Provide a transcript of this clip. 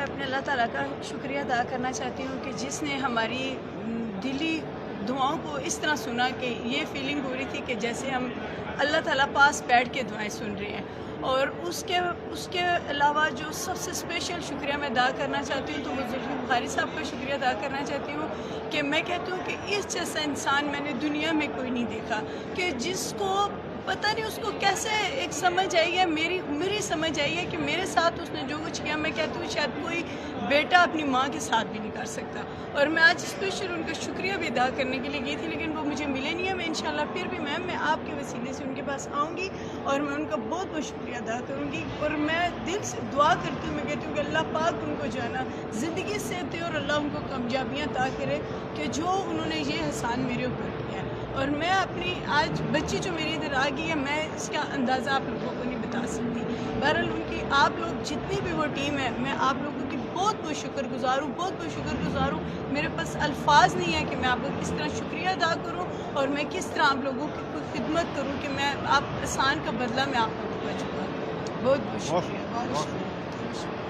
अपने अल्लाह ताला का शुक्रिया अदा करना चाहती हूँ कि जिसने हमारी दिली दुआओं को इस तरह सुना कि ये फीलिंग हो रही थी कि जैसे हम अल्लाह ताला पास बैठ के दुआएं सुन रहे हैं। और उसके अलावा जो सबसे स्पेशल शुक्रिया मैं अदा करना चाहती हूँ तो वो ज़ुल्फ़िकार बुखारी साहब का शुक्रिया अदा करना चाहती हूँ कि मैं कहती हूँ कि इस जैसा इंसान मैंने दुनिया में कोई नहीं देखा कि जिसको पता नहीं उसको कैसे एक समझ आई है, मेरी समझ आई है कि मेरे साथ उसने जो कुछ किया, मैं कहती हूँ शायद कोई बेटा अपनी माँ के साथ भी नहीं कर सकता। और मैं आज स्पेशल उनका शुक्रिया भी अदा करने के लिए गई थी, लेकिन वो मुझे मिले नहीं है। मैं इंशाल्लाह फिर भी मैम मैं आपके वसीले से उनके पास आऊँगी और मैं उनका बहुत बहुत शुक्रिया अदा करूँगी। और मैं दिल से दुआ करती हूँ, मैं कहती हूँ कि अल्लाह पाक उनको जो है ना ज़िंदगी से दे और अल्लाह उनको कामयाबियाँ अता करे कि जो उन्होंने ये एहसान मेरे ऊपर किया है। और मैं अपनी आज बच्ची जो मेरी इधर आ गई है, मैं इसका अंदाज़ा आप लोगों को नहीं बता सकती। बहरहाल उनकी आप लोग जितनी भी वो टीम है, मैं आप लोगों की बहुत बहुत शुक्रगुज़ार हूँ, बहुत बहुत शुक्रगुज़ार हूँ। मेरे पास अल्फाज नहीं है कि मैं आपको किस तरह शुक्रिया अदा करूँ और मैं किस तरह आप लोगों की कोई खिदमत करूँ कि मैं आप एहसान का बदला मैं आप लोगों को चुका। बहुत बहुत शुक्रिया, बहुत शुक्रिया।